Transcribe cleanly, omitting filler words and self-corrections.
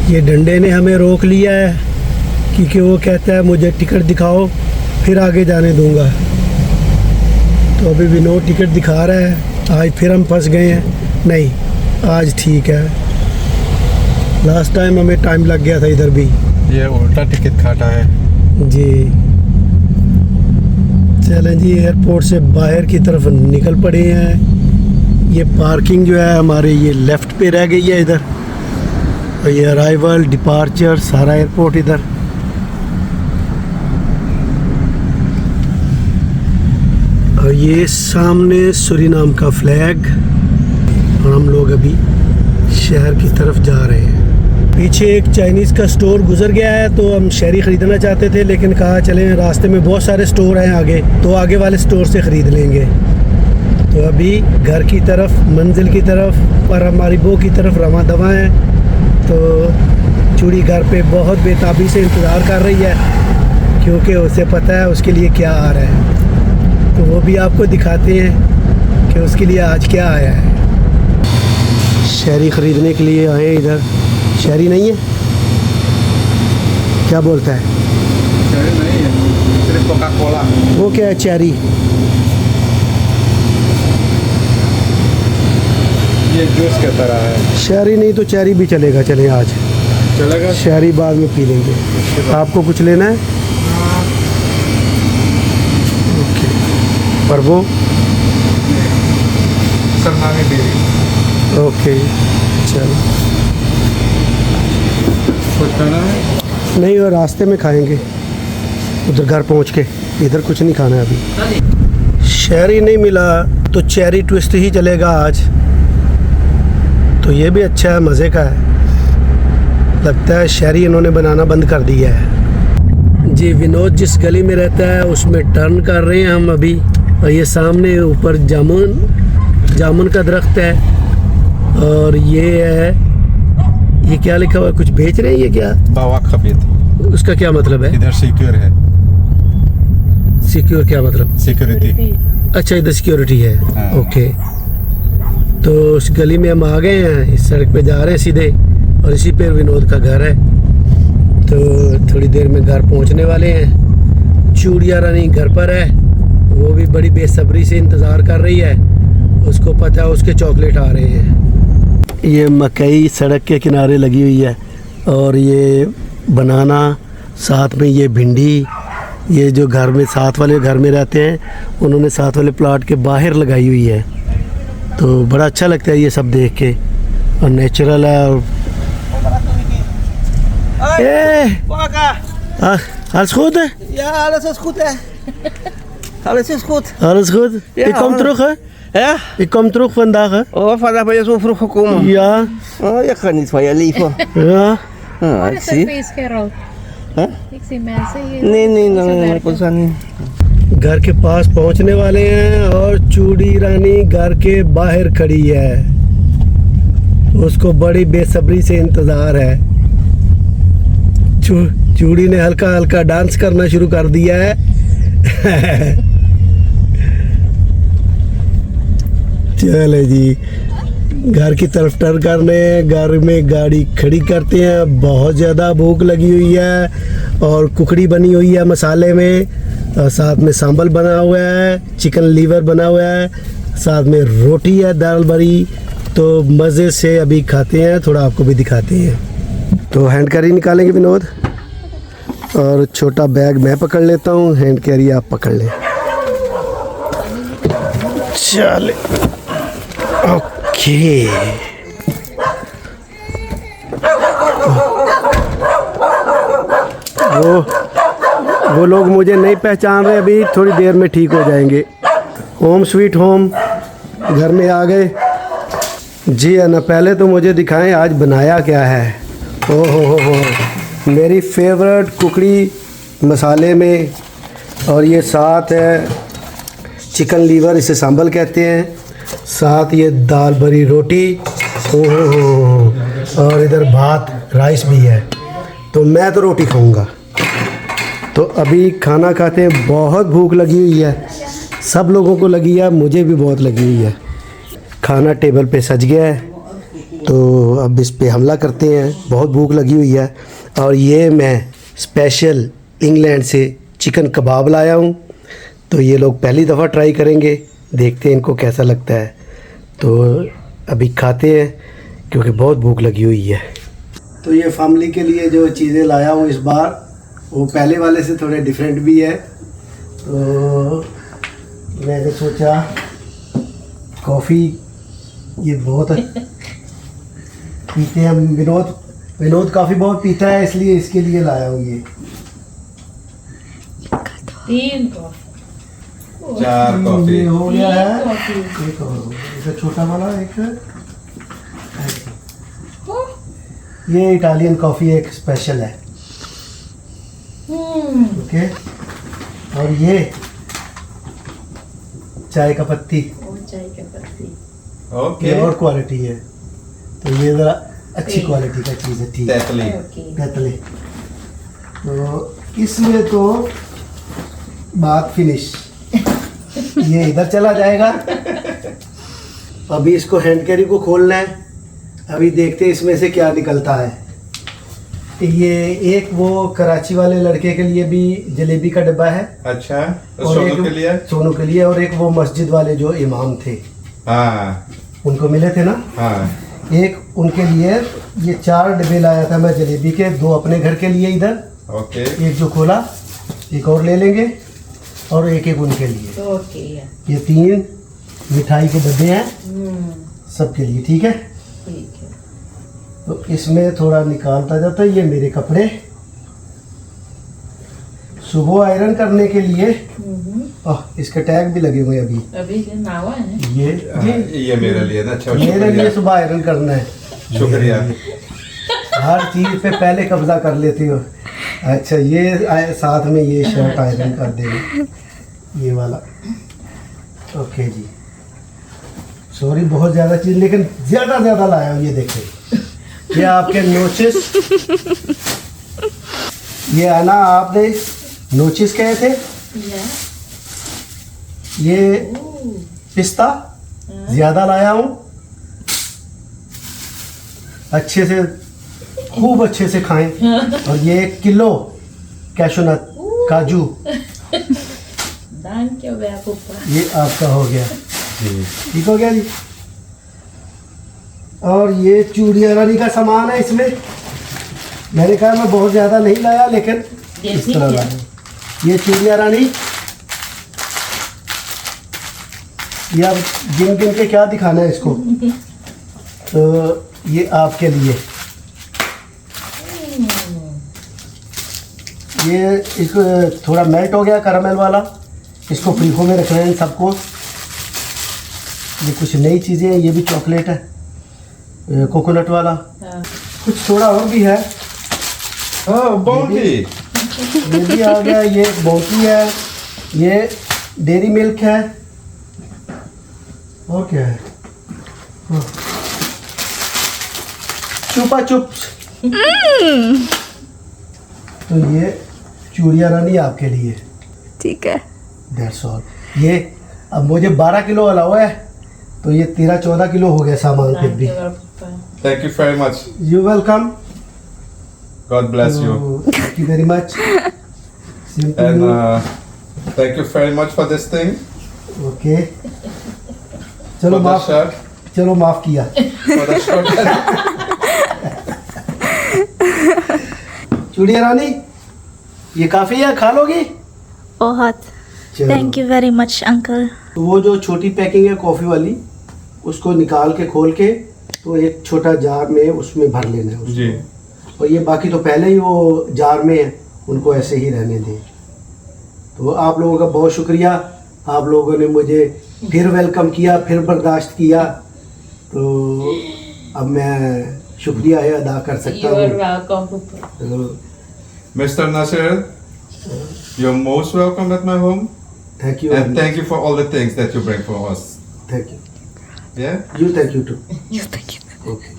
ये डंडे ने हमें रोक लिया है क्योंकि वो कहता है मुझे टिकट दिखाओ फिर आगे जाने दूंगा। तो अभी विनोद टिकट दिखा रहा है। आज फिर हम फंस गए हैं। नहीं, आज ठीक है। लास्ट टाइम हमें टाइम लग गया था इधर भी। ये उल्टा टिकट काटा है जी। चलें जी, एयरपोर्ट से बाहर की तरफ निकल पड़े हैं। ये पार्किंग जो है हमारे ये लेफ़्ट पे रह गई है इधर। और ये अराइवल, डिपार्चर, सारा एयरपोर्ट इधर। और ये सामने सूरीनाम का फ्लैग। और हम लोग अभी शहर की तरफ जा रहे हैं। पीछे एक चाइनीज़ का स्टोर गुजर गया है तो हम शहरी ख़रीदना चाहते थे, लेकिन कहा चलें रास्ते में बहुत सारे स्टोर हैं आगे, तो आगे वाले स्टोर से ख़रीद लेंगे। तो अभी घर की तरफ, मंजिल की तरफ और हमारी बो की तरफ रवां दवा हैं। तो चूड़ी घर पे बहुत बेताबी से इंतज़ार कर रही है क्योंकि उसे पता है उसके लिए क्या आ रहा है। तो वो भी आपको दिखाते हैं कि उसके लिए आज क्या आया है। शहरी ख़रीदने के लिए आए इधर। शहरी नहीं है, क्या बोलता है? शहरी नहीं है, सिर्फ कोका कोला। वो क्या है? चेरी। ये जूस की तरह है। शहरी नहीं तो चेरी भी चलेगा। चलें आज चलेगा। शहरी बाद में पी लेंगे। आपको कुछ लेना है? ओके। और वो सरनामी बेरी। ओके, चलो। कुछ खाना है? नहीं, और रास्ते में खाएंगे उधर घर पहुंच के। इधर कुछ नहीं खाना है अभी। शहरी नहीं मिला तो चेरी ट्विस्ट ही चलेगा आज। तो ये भी अच्छा है, मज़े का है। लगता है शहरी इन्होंने बनाना बंद कर दिया है। जी, विनोद जिस गली में रहता है उसमें टर्न कर रहे हैं हम अभी। और ये सामने ऊपर जामुन का दरख्त है। और ये है, ये क्या लिखा हुआ है? कुछ बेच रहे हैं ये क्या? बावा खबीत। उसका क्या मतलब है? इधर सिक्योर है। सिक्योर क्या मतलब? सिक्योरिटी। अच्छा, इधर सिक्योरिटी है। हाँ। ओके। तो उस गली में हम आ गए हैं, इस सड़क पे जा रहे हैं सीधे। और इसी पे विनोद का घर है। तो थोड़ी देर में घर पहुंचने वाले हैं। चूड़िया रानी घर पर है, वो भी बड़ी बेसब्री से इंतज़ार कर रही है। उसको पता है उसके चॉकलेट आ रहे हैं। ये मकई सड़क के किनारे लगी हुई है। और ये बनाना, साथ में ये भिंडी। ये जो घर में साथ वाले घर में रहते हैं उन्होंने साथ वाले प्लाट के बाहर लगाई हुई है। तो बड़ा अच्छा लगता है ये सब देख के, और नेचुरल है। और alles goed? Ja, alles is goed, hè? Alles is goed. Alles goed? Ja, Ik kom hoor. terug, hè? Ja? Ik kom terug vandaag, hè? Oh, vandaag ben je zo vroeg gekomen. Ja, Oh, je gaat niet van je leven. ja. Ah, ik zie. feest, Gerald. Huh? Ik zie mensen hier. Nee, nee, Ze nee, werken. कुछ नहीं. घर के पास पहुंचने वाले हैं और चूड़ी रानी घर के बाहर खड़ी है। उसको बड़ी बेसब्री से इंतज़ार है। चूड़ी ने हल्का हल्का डांस करना शुरू कर दिया है। चले जी, घर की तरफ टर्न करने। घर में गाड़ी खड़ी करते हैं। बहुत ज़्यादा भूख लगी हुई है और कुकड़ी बनी हुई है मसाले में। और साथ में सांभर बना हुआ है, चिकन लीवर बना हुआ है, साथ में रोटी है दाल भरी। तो मज़े से अभी खाते हैं, थोड़ा आपको भी दिखाते हैं। तो हैंड कैरी निकालेंगे विनोद, और छोटा बैग मैं पकड़ लेता हूँ, हैंड कैरी आप पकड़ लें। चले, ओके। वो लोग मुझे नहीं पहचान रहे, अभी थोड़ी देर में ठीक हो जाएंगे। होम स्वीट होम, घर में आ गए। जी है ना, पहले तो मुझे दिखाएं आज बनाया क्या है। ओ हो, मेरी फेवरेट कुकड़ी मसाले में। और ये साथ है चिकन लीवर, इसे सांभर कहते हैं। साथ ये दाल भरी रोटी। ओहो, और इधर भात राइस भी है। तो मैं तो रोटी खाऊंगा। तो अभी खाना खाते हैं। बहुत भूख लगी हुई है, सब लोगों को लगी है, मुझे भी बहुत लगी हुई है। खाना टेबल पे सज गया है। तो अब इस पे हमला करते हैं, बहुत भूख लगी हुई है। और ये मैं स्पेशल इंग्लैंड से चिकन कबाब लाया हूँ, तो ये लोग पहली दफ़ा ट्राई करेंगे, देखते हैं इनको कैसा लगता है। तो अभी खाते हैं क्योंकि बहुत भूख लगी हुई है। तो ये फैमिली के लिए जो चीज़ें लाया हूँ इस बार, वो पहले वाले से थोड़े डिफरेंट भी है। तो मैंने सोचा कॉफ़ी ये बहुत पीते हैं, विनोद काफ़ी बहुत पीता है, इसलिए इसके लिए लाया हूँ ये। 3 कॉफी। 4 कॉफी। ये हो गया है, कॉफी। एक और हो गया, एक छोटा वाला, एक ये इटालियन कॉफ़ी एक स्पेशल है। ओके, और ये चाय का पत्ती, और चाय की पत्ती। ओके। ये और क्वालिटी है, तो ये ज़रा अच्छी क्वालिटी का चीज़ है। ठीक है, तेतली। ओके। तेतली। तो इसमें तो बात फिनिश, ये इधर चला जाएगा। अभी इसको हैंड कैरी को खोलना है, अभी देखते हैं इसमें से क्या निकलता है। ये एक वो कराची वाले लड़के के लिए भी जलेबी का डब्बा है, अच्छा, तो और सोनू एक के लिए? सोनू के लिए, और एक वो मस्जिद वाले जो इमाम थे हाँ उनको मिले थे ना, हाँ। एक उनके लिए। ये 4 डब्बे लाया था मैं जलेबी के, 2 अपने घर के लिए इधर, ओके। एक जो खोला, एक और ले लेंगे, और एक एक उनके लिए। ओके। ये 3 मिठाई के डब्बे हैं सबके लिए, ठीक है। ठीक है। तो इसमें थोड़ा निकालता जाता है। ये मेरे कपड़े सुबह आयरन करने के लिए, इसके टैग भी लगे हुए अभी। अभी नावा है। ये ये मेरे लिए ना, अच्छा मेरे लिए शुक्रिया। सुबह आयरन करना है। शुक्रिया। हर चीज पे पहले कब्जा कर लेती हो। अच्छा, ये साथ में ये शर्ट आयरन कर देंगे, ये वाला। ओके जी, सॉरी बहुत ज़्यादा चीज़, लेकिन ज़्यादा लाया हूँ। ये देखें, ये आपके नोचिस, ये आना आपने नोचिस कहे थे, ये पिस्ता ज़्यादा लाया हूँ। अच्छे से, खूब अच्छे से खाएं। और ये 1 किलो कैशूनट, काजू, दान क्या व्यापक। ये आपका हो गया, जी। ठीक हो गया जी। और ये चूड़िया रानी का सामान है इसमें। मैंने कहा मैं बहुत ज़्यादा नहीं लाया, लेकिन ये इस ठीक तरह है। लाया। ये चूड़िया रानी, ये अब गिन के क्या दिखाना है इसको। तो ये आपके लिए, ये एक थोड़ा मेल्ट हो गया कैरामेल वाला, इसको फ्रीजर में रखना है इन सबको। ये कुछ नई चीज़ें हैं, ये भी चॉकलेट है, कोकोनट वाला। हाँ। कुछ थोड़ा और भी है, ओह, बाउंटी। ये भी आ गया। ये बाउंटी है, ये डेयरी मिल्क है, और क्या है, हाँ, चुपा चुप्स। तो ये चूड़िया रानी आपके लिए, ठीक है। That's all. ये अब मुझे 12 किलो अलाउ है, तो ये 13-14 किलो हो गया सामान फिर भी। Thank you very much. You welcome, God bless you. Thank you very much. And thank you very much for this thing. Okay, चलो For the माफ, shirt. चलो माफ किया। For the shirt. चूड़िया रानी, ये काफ़ी है, खा लोगी? बहुत। चलो। Thank you very much uncle. तो वो जो छोटी पैकिंग है कॉफ़ी वाली, उसको निकाल के खोल के, तो एक छोटा जार में उसमें भर लेना है उसको। जी। और ये बाकी तो पहले ही वो जार में है, उनको ऐसे ही रहने दें। तो आप लोगों का बहुत शुक्रिया, आप लोगों ने मुझे फिर वेलकम किया, फिर बर्दाश्त किया, तो अब मैं शुक्रिया है अदा कर सकता हूँ। Mr. Nasir, you're most welcome at my home. Thank you, And thank you for all the things that you bring for us. Thank you, Yeah? You thank you too. Thank you. Okay.